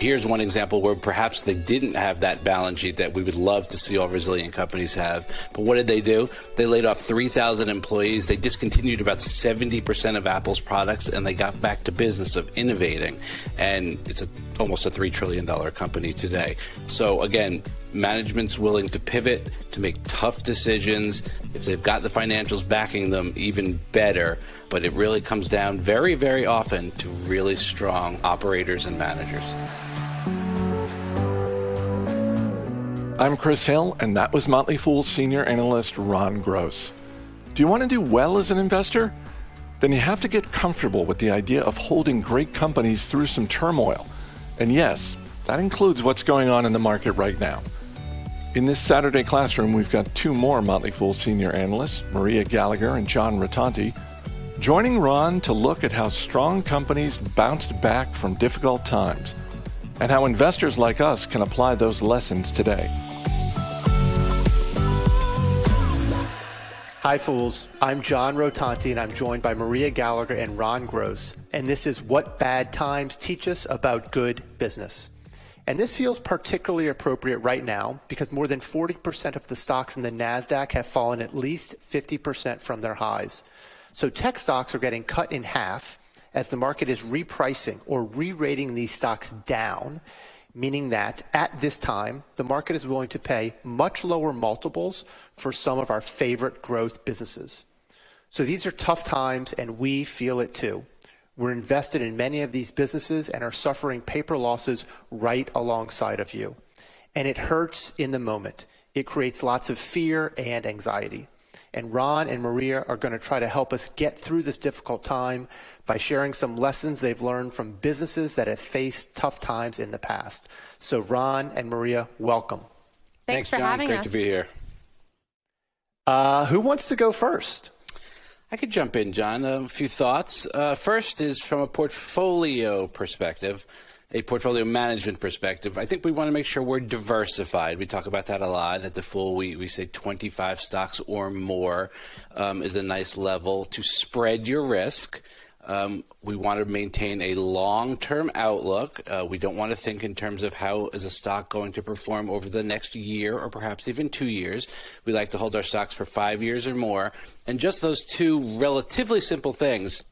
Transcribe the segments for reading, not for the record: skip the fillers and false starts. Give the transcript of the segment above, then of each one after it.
Here's one example where perhaps they didn't have that balance sheet that we would love to see all resilient companies have. But what did they do? They laid off 3,000 employees. They discontinued about 70% of Apple's products, and they got back to business of innovating. And it's almost a $3 trillion company today. So again, management's willing to pivot, to make tough decisions. If they've got the financials backing them, even better. But it really comes down very, very often to really strong operators and managers. I'm Chris Hill, and that was Motley Fool's senior analyst Ron Gross. Do you want to do well as an investor? Then you have to get comfortable with the idea of holding great companies through some turmoil. And yes, that includes what's going on in the market right now. In this Saturday classroom, we've got two more Motley Fool senior analysts, Maria Gallagher and John Rotonti, joining Ron to look at how strong companies bounced back from difficult times and how investors like us can apply those lessons today. Hi, Fools. I'm John Rotonti, and I'm joined by Maria Gallagher and Ron Gross. And this is What Bad Times Teach Us About Good Business. And this feels particularly appropriate right now because more than 40% of the stocks in the NASDAQ have fallen at least 50% from their highs. So tech stocks are getting cut in half as the market is repricing or re-rating these stocks down, meaning that at this time, the market is willing to pay much lower multiples for some of our favorite growth businesses. So these are tough times, and we feel it too. We're invested in many of these businesses and are suffering paper losses right alongside of you. And it hurts in the moment. It creates lots of fear and anxiety. And Ron and Maria are going to try to help us get through this difficult time by sharing some lessons they've learned from businesses that have faced tough times in the past. So Ron and Maria, welcome. Thanks for John. having Great us. to be here. Who wants to go first? I could jump in, John. A few thoughts. First is from a portfolio perspective, a portfolio management perspective. I think we want to make sure we're diversified. We talk about that a lot. At the Fool, we say 25 stocks or more is a nice level to spread your risk. We want to maintain a long-term outlook. We don't want to think in terms of how is a stock going to perform over the next year or perhaps even 2 years. We like to hold our stocks for 5 years or more. And just those two relatively simple things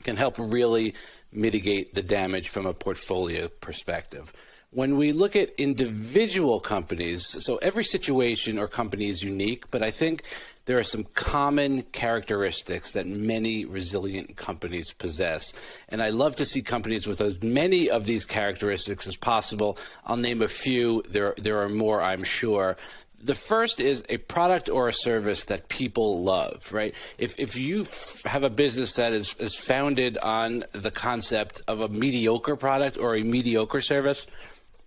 can help really mitigate the damage from a portfolio perspective. When we look at individual companies, so every situation or company is unique, but I think there are some common characteristics that many resilient companies possess. And I love to see companies with as many of these characteristics as possible. I'll name a few. There are more, I'm sure. The first is a product or a service that people love, right? If you have a business that is founded on the concept of a mediocre product or a mediocre service,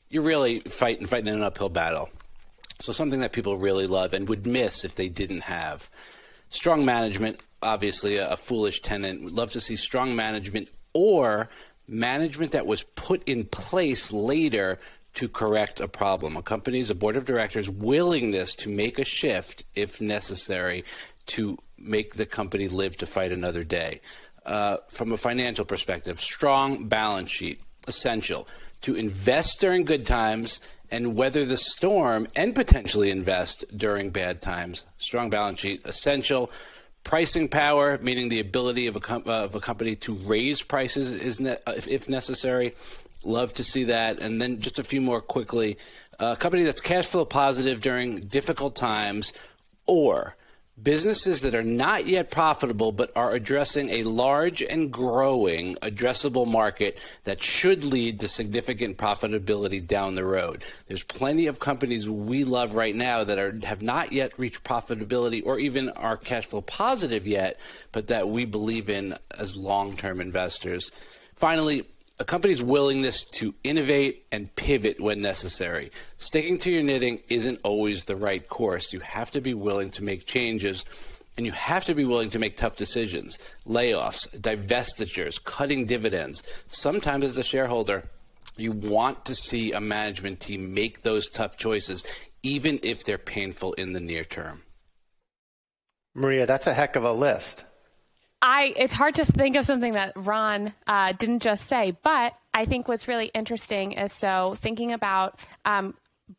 you're really fighting an uphill battle. So something that people really love and would miss if they didn't have. Strong management, obviously a foolish tenant. We'd love to see strong management or management that was put in place later to correct a problem. A company's, a board of directors' willingness to make a shift if necessary to make the company live to fight another day. From a financial perspective, strong balance sheet, essential to invest during good times and weather the storm and potentially invest during bad times. Strong balance sheet, essential. Pricing power, meaning the ability of a company to raise prices if necessary. Love to see that. And then just a few more quickly. A company that's cash flow positive during difficult times, or businesses that are not yet profitable but are addressing a large and growing addressable market that should lead to significant profitability down the road. There's plenty of companies we love right now that have not yet reached profitability or even are cash flow positive yet, but that we believe in as long-term investors. Finally, a company's willingness to innovate and pivot when necessary. Sticking to your knitting isn't always the right course. You have to be willing to make changes, and you have to be willing to make tough decisions. Layoffs, divestitures, cutting dividends. Sometimes as a shareholder, you want to see a management team make those tough choices, even if they're painful in the near term. Maria, that's a heck of a list. It's hard to think of something that Ron didn't just say, but I think what's really interesting is thinking about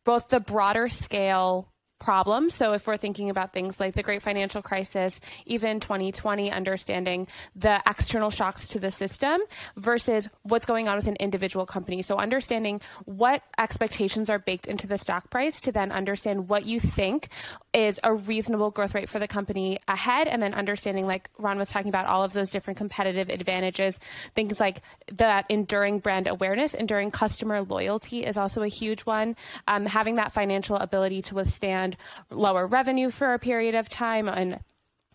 both the broader scale problems. So if we're thinking about things like the Great Financial Crisis, even 2020, understanding the external shocks to the system versus what's going on with an individual company. So understanding what expectations are baked into the stock price to then understand what you think is a reasonable growth rate for the company ahead. And then understanding, like Ron was talking about, all of those different competitive advantages, things like that enduring brand awareness, enduring customer loyalty is also a huge one. Having that financial ability to withstand lower revenue for a period of time and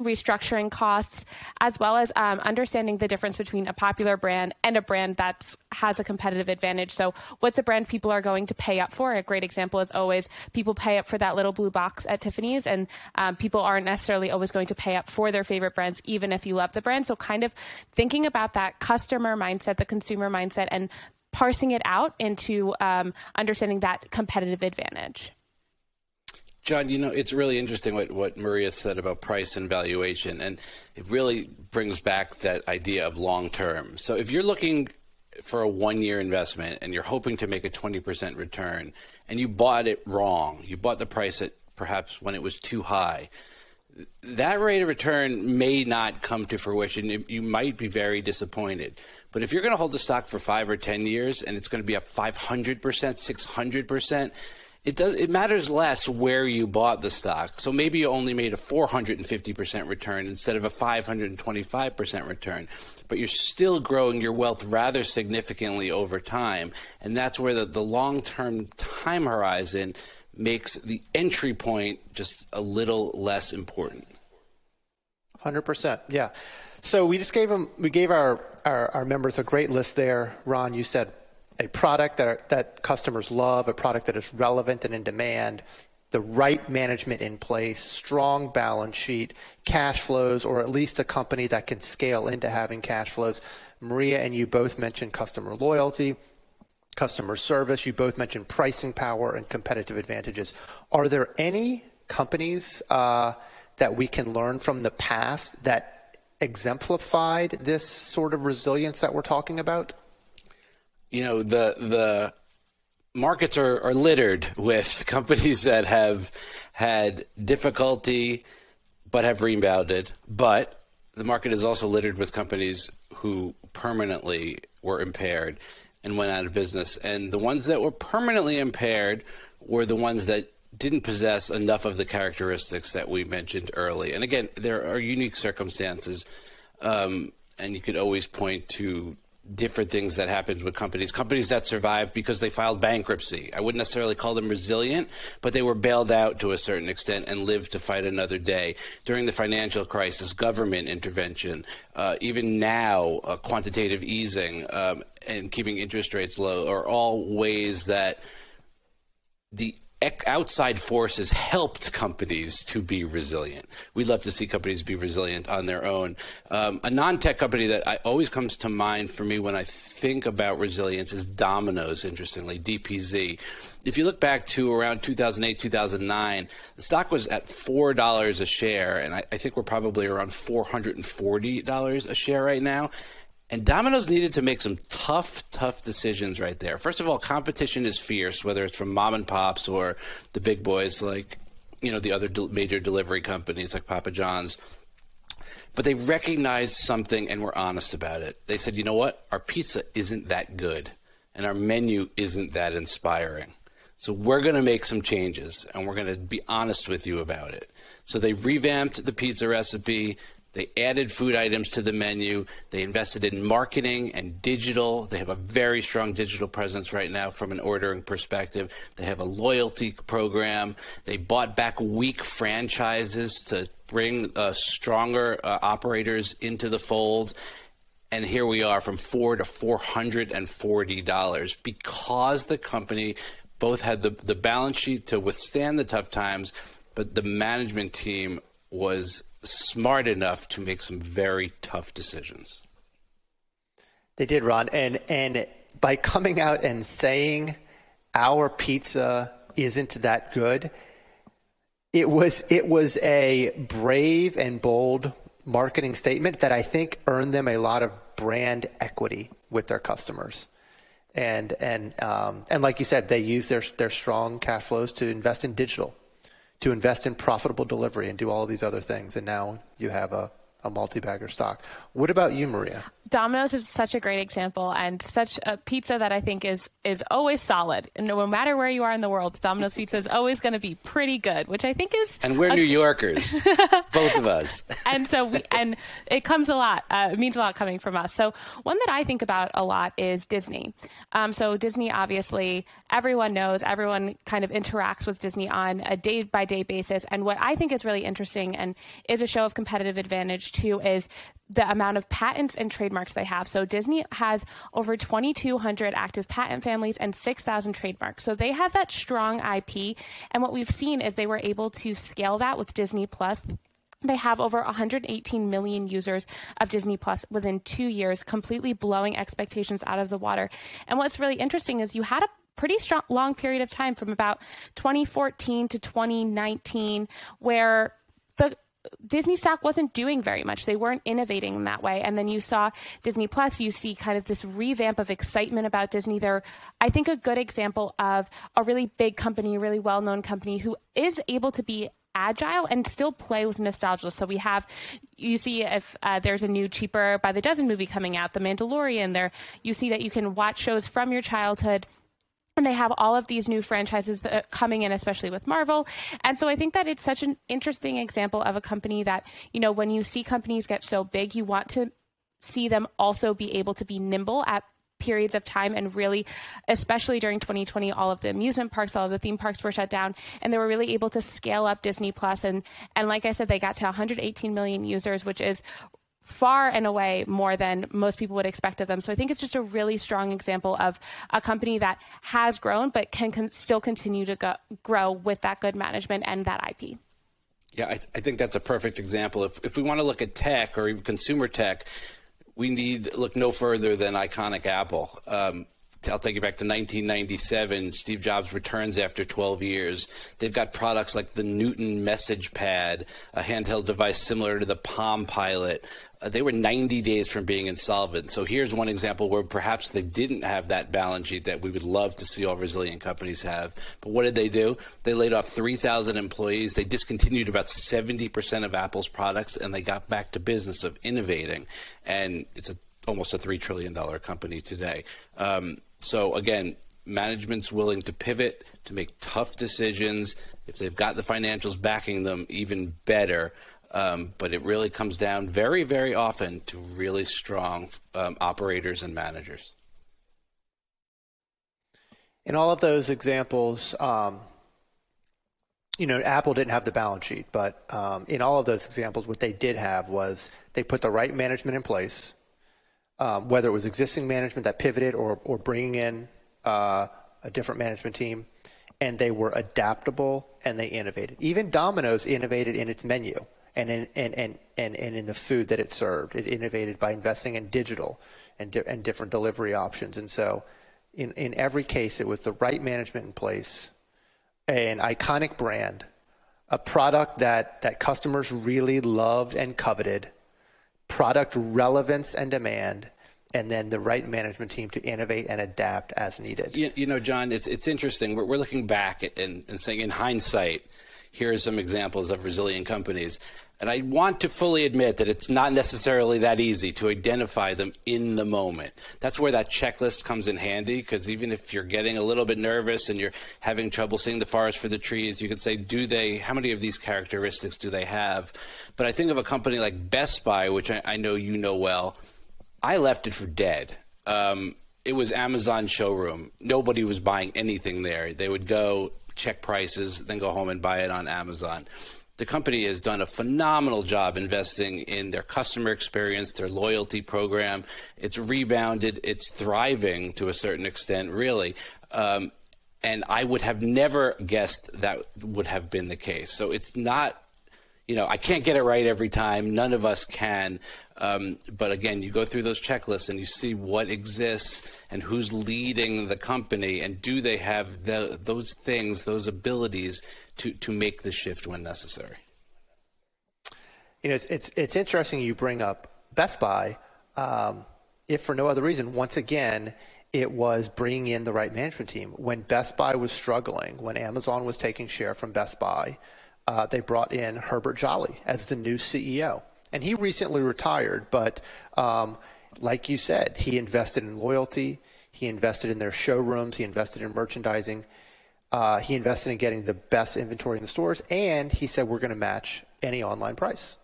restructuring costs, as well as understanding the difference between a popular brand and a brand that has a competitive advantage. So what's a brand people are going to pay up for? A great example is always people pay up for that little blue box at Tiffany's, and people aren't necessarily always going to pay up for their favorite brands, even if you love the brand. So kind of thinking about that customer mindset, the consumer mindset, and parsing it out into understanding that competitive advantage. John, it's really interesting what Maria said about price and valuation, and it really brings back that idea of long term. So if you're looking for a 1-year investment and you're hoping to make a 20% return and you bought it wrong, you bought the price at perhaps when it was too high, that rate of return may not come to fruition. You might be very disappointed. But if you're going to hold the stock for 5 or 10 years and it's going to be up 500%, 600%, it matters less where you bought the stock. So maybe you only made a 450% return instead of a 525% return, but you're still growing your wealth rather significantly over time. And that's where the long-term time horizon makes the entry point just a little less important. 100%. Yeah. So we gave our members a great list there. Ron, you said a product that customers love, a product that is relevant and in demand, the right management in place, strong balance sheet, cash flows, or at least a company that can scale into having cash flows. Maria and you both mentioned customer loyalty, customer service. You both mentioned pricing power and competitive advantages. Are there any companies that we can learn from the past that exemplified this sort of resilience that we're talking about? The markets are littered with companies that have had difficulty but have rebounded. But the market is also littered with companies who permanently were impaired and went out of business. And the ones that were permanently impaired were the ones that didn't possess enough of the characteristics that we mentioned early. And again, there are unique circumstances, and you could always point to different things that happened with companies that survived because they filed bankruptcy. I wouldn't necessarily call them resilient, but they were bailed out to a certain extent and lived to fight another day. During the financial crisis, government intervention, even now, quantitative easing and keeping interest rates low are all ways that the outside forces helped companies to be resilient. We'd love to see companies be resilient on their own. A non-tech company that always comes to mind for me when I think about resilience is Domino's, interestingly, DPZ. If you look back to around 2008, 2009, the stock was at $4 a share, and I think we're probably around $440 a share right now. And Domino's needed to make some tough decisions right there. First of all, competition is fierce, whether it's from mom and pops or the big boys like, the other major delivery companies like Papa John's. But they recognized something and were honest about it. They said, you know what? Our pizza isn't that good and our menu isn't that inspiring. So we're going to make some changes and we're going to be honest with you about it. So they revamped the pizza recipe. They added food items to the menu. They invested in marketing and digital. They have a very strong digital presence right now from an ordering perspective. They have a loyalty program. They bought back weak franchises to bring stronger operators into the fold. And here we are from $4 to $440 because the company both had the balance sheet to withstand the tough times, but the management team was smart enough to make some very tough decisions. They did, Ron. And by coming out and saying our pizza isn't that good, it was a brave and bold marketing statement that I think earned them a lot of brand equity with their customers. And like you said, they use their strong cash flows to invest in digital, to invest in profitable delivery, and do all of these other things. And now you have a multi-bagger stock. What about you, Maria? Domino's is such a great example, and such a pizza that I think is always solid. And no matter where you are in the world, Domino's pizza is always going to be pretty good, which I think is. And we're New Yorkers, both of us. And so and it comes a lot. It means a lot coming from us. So one that I think about a lot is Disney. So Disney, obviously, everyone knows, everyone kind of interacts with Disney on a day-by-day basis. And what I think is really interesting and is a show of competitive advantage too is the amount of patents and trademarks they have. So Disney has over 2,200 active patent families and 6,000 trademarks. So they have that strong IP. And what we've seen is they were able to scale that with Disney Plus. They have over 118 million users of Disney Plus within 2 years, completely blowing expectations out of the water. And what's really interesting is you had a pretty long period of time from about 2014 to 2019 where the Disney stock wasn't doing very much. They weren't innovating in that way. And then you saw Disney Plus, you see kind of this revamp of excitement about Disney. They're, I think, a good example of a really big company, a really well-known company who is able to be agile and still play with nostalgia. So you see if there's a new Cheaper by the Dozen movie coming out, The Mandalorian, there, you see that you can watch shows from your childhood. And they have all of these new franchises coming in, especially with Marvel. And so I think that it's such an interesting example of a company that, when you see companies get so big, you want to see them also be able to be nimble at periods of time. And really, especially during 2020, all of the amusement parks, all of the theme parks were shut down, and they were really able to scale up Disney Plus. And like I said, they got to 118 million users, which is far and away more than most people would expect of them. So I think it's just a really strong example of a company that has grown, but can still continue to grow with that good management and that IP. Yeah, I think that's a perfect example. If we want to look at tech or even consumer tech, we need look no further than iconic Apple. I'll take you back to 1997. Steve Jobs returns after 12 years. They've got products like the Newton Message Pad, a handheld device similar to the Palm Pilot. They were 90 days from being insolvent. So here's one example where perhaps they didn't have that balance sheet that we would love to see all resilient companies have. But what did they do? They laid off 3,000 employees. They discontinued about 70% of Apple's products, and they got back to business of innovating. And it's almost a $3 trillion company today. So again, management's willing to pivot, to make tough decisions. If they've got the financials backing them, even better. But it really comes down very, very often to really strong operators and managers. In all of those examples, Apple didn't have the balance sheet, but in all of those examples, what they did have was they put the right management in place. Whether it was existing management that pivoted or bringing in a different management team, and they were adaptable and they innovated. Even Domino's innovated in its menu and in the food that it served. It innovated by investing in digital and different delivery options. And so in every case, it was the right management in place, an iconic brand, a product that customers really loved and coveted, product relevance and demand, and then the right management team to innovate and adapt as needed. John, it's interesting. We're looking back and saying, in hindsight, here are some examples of resilient companies. And I want to fully admit that it's not necessarily that easy to identify them in the moment. That's where that checklist comes in handy, because even if you're getting a little bit nervous and you're having trouble seeing the forest for the trees, you can say, how many of these characteristics do they have? But I think of a company like Best Buy, which I know you know well. I left it for dead. It was Amazon showroom. Nobody was buying anything there. They would go check prices, then go home and buy it on Amazon. The company has done a phenomenal job investing in their customer experience, their loyalty program. It's rebounded. It's thriving to a certain extent, really. And I would have never guessed that would have been the case. So it's not, I can't get it right every time. None of us can. But again, you go through those checklists and you see what exists and who's leading the company, and do they have those things, those abilities to make the shift when necessary. It's interesting you bring up Best Buy. If for no other reason, once again, it was bringing in the right management team. When Best Buy was struggling, when Amazon was taking share from Best Buy, they brought in Herbert Jolly as the new CEO. And he recently retired, but like you said, he invested in loyalty, he invested in their showrooms, he invested in merchandising, he invested in getting the best inventory in the stores, and he said, we're going to match any online price.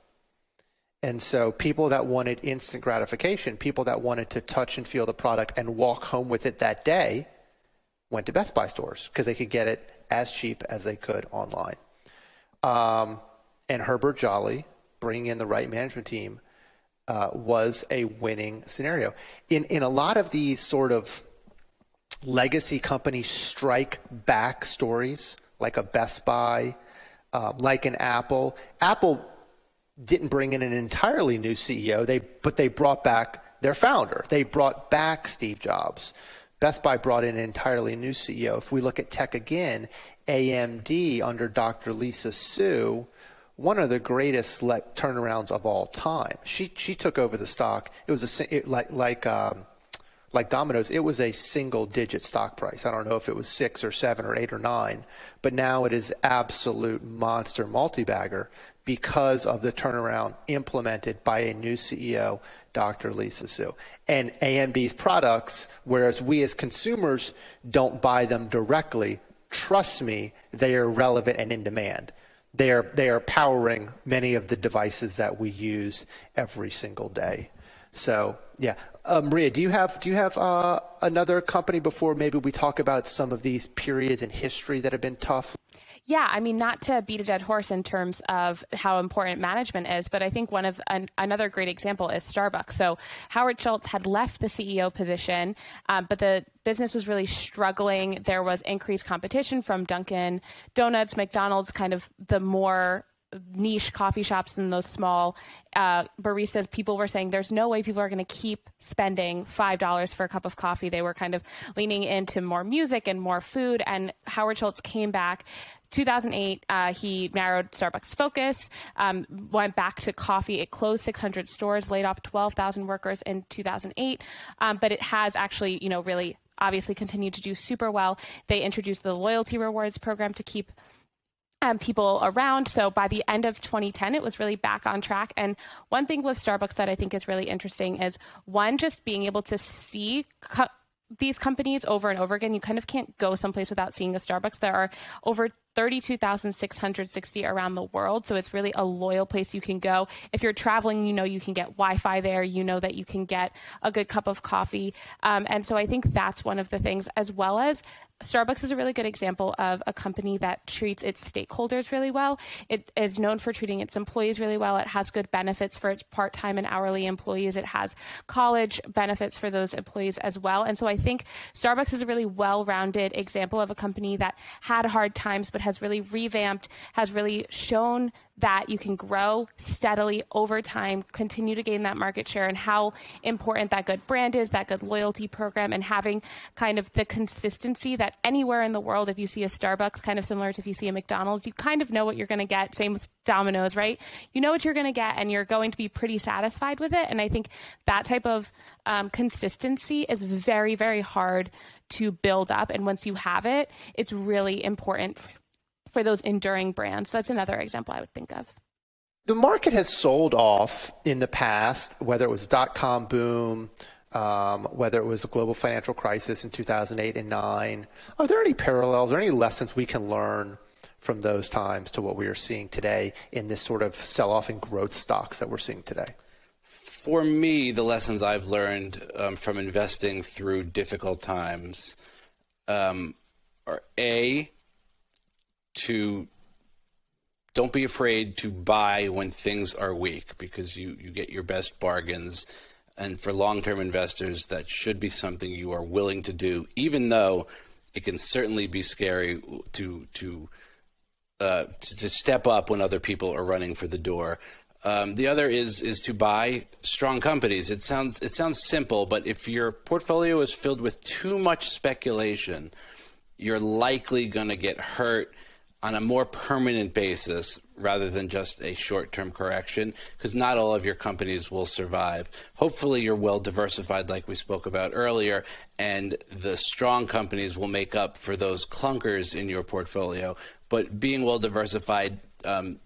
And so people that wanted instant gratification, people that wanted to touch and feel the product and walk home with it that day, went to Best Buy stores because they could get it as cheap as they could online. And Herbert Jolly, bringing in the right management team, was a winning scenario. In a lot of these sort of legacy company strike back stories, like a Best Buy, like an Apple didn't bring in an entirely new CEO, but they brought back their founder. They brought back Steve Jobs. Best Buy brought in an entirely new CEO. If we look at tech again, AMD under Dr. Lisa Su, one of the greatest turnarounds of all time. She took over the stock. It was like Domino's. It was a single-digit stock price. I don't know if it was 6 or 7 or 8 or 9, but now it is absolute monster multi-bagger because of the turnaround implemented by a new CEO, Dr. Lisa Su. And AMD's products, whereas we as consumers don't buy them directly, trust me, they are relevant and in demand. They are powering many of the devices that we use every single day. So yeah, Maria, do you have another company before maybe we talk about some of these periods in history that have been tough? Yeah, I mean, not to beat a dead horse in terms of how important management is, but I think another great example is Starbucks. So Howard Schultz had left the CEO position, but the business was really struggling. There was increased competition from Dunkin' Donuts, McDonald's, kind of the more niche coffee shops and those small baristas. People were saying there's no way people are going to keep spending $5 for a cup of coffee. They were kind of leaning into more music and more food, and Howard Schultz came back. 2008, he narrowed Starbucks' focus, went back to coffee. It closed 600 stores, laid off 12,000 workers in 2008, but it has actually, really obviously continued to do super well. They introduced the loyalty rewards program to keep people around. So by the end of 2010, it was really back on track. And one thing with Starbucks that I think is really interesting is, one, just being able to see these companies over and over again. You kind of can't go someplace without seeing a Starbucks. There are over 32,660 around the world. So it's really a loyal place you can go. If you're traveling, you can get Wi-Fi there. You know that you can get a good cup of coffee. And so I think that's one of the things, as well as Starbucks is a really good example of a company that treats its stakeholders really well. It is known for treating its employees really well. It has good benefits for its part-time and hourly employees. It has college benefits for those employees as well. And so I think Starbucks is a really well-rounded example of a company that had hard times but has really revamped, has really shown that you can grow steadily over time, continue to gain that market share, and how important that good brand is, that good loyalty program, and having kind of the consistency that anywhere in the world, if you see a Starbucks, kind of similar to if you see a McDonald's, you kind of know what you're going to get. Same with Domino's, right? You know what you're going to get, and you're going to be pretty satisfied with it. And I think that type of consistency is very, very hard to build up. And once you have it, it's really important for those enduring brands. That's another example I would think of. The market has sold off in the past, whether it was dot-com boom, whether it was a global financial crisis in 2008 and 2009. Are there any parallels or any lessons we can learn from those times to what we are seeing today in this sort of sell-off in growth stocks that we're seeing today? For me, the lessons I've learned from investing through difficult times are don't be afraid to buy when things are weak, because you get your best bargains. And for long-term investors, that should be something you are willing to do, even though it can certainly be scary to step up when other people are running for the door. The other is to buy strong companies. It sounds simple, but if your portfolio is filled with too much speculation, you're likely going to get hurt on a more permanent basis rather than just a short-term correction, because not all of your companies will survive. Hopefully you're well diversified like we spoke about earlier, and the strong companies will make up for those clunkers in your portfolio. But being well diversified,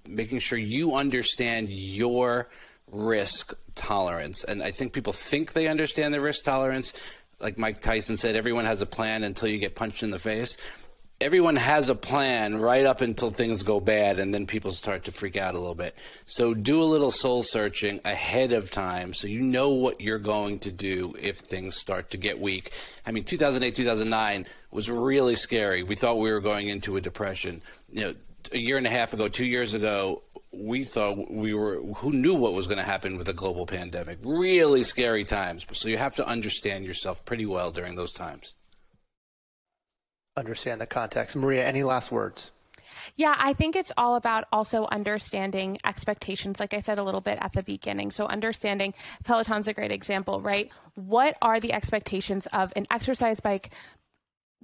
making sure you understand your risk tolerance. And I think people think they understand the risk tolerance. Like Mike Tyson said, everyone has a plan until you get punched in the face. Everyone has a plan right up until things go bad, and then people start to freak out a little bit. So do a little soul searching ahead of time so you know what you're going to do if things start to get weak. I mean, 2008, 2009 was really scary. We thought we were going into a depression. You know, a year and a half ago, 2 years ago, we thought who knew what was going to happen with a global pandemic? Really scary times. So you have to understand yourself pretty well during those times. Understand the context. Maria, any last words? Yeah, I think it's all about also understanding expectations, like I said a little bit at the beginning. So understanding, Peloton's a great example, right? What are the expectations of an exercise bike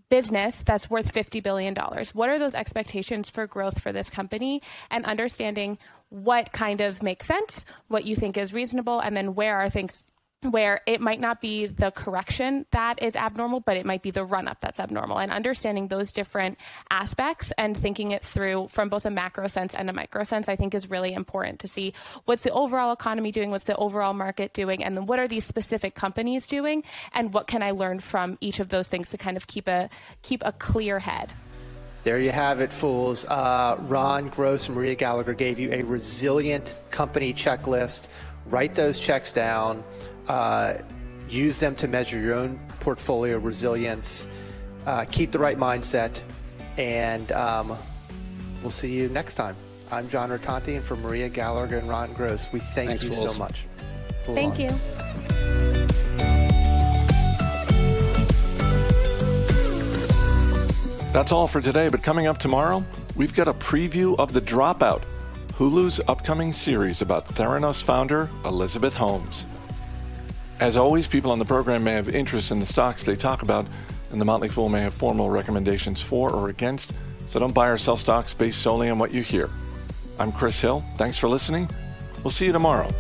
business that's worth $50 billion? What are those expectations for growth for this company? And understanding what kind of makes sense, what you think is reasonable, and then where are things where it might not be the correction that is abnormal, but it might be the run-up that's abnormal. And understanding those different aspects and thinking it through from both a macro sense and a micro sense, I think is really important to see what's the overall economy doing, what's the overall market doing, and then what are these specific companies doing, and what can I learn from each of those things to kind of keep a clear head. There you have it, fools. Ron Gross and Maria Gallagher gave you a resilient company checklist. Write those checks down. Use them to measure your own portfolio resilience. Keep the right mindset, and we'll see you next time. I'm John Rotanti, and for Maria Gallagher and Ron Gross, we thank you so much. Thank you. That's all for today, but coming up tomorrow, we've got a preview of The Dropout, Hulu's upcoming series about Theranos founder Elizabeth Holmes. As always, people on the program may have interest in the stocks they talk about, and the Motley Fool may have formal recommendations for or against, so don't buy or sell stocks based solely on what you hear. I'm Chris Hill. Thanks for listening. We'll see you tomorrow.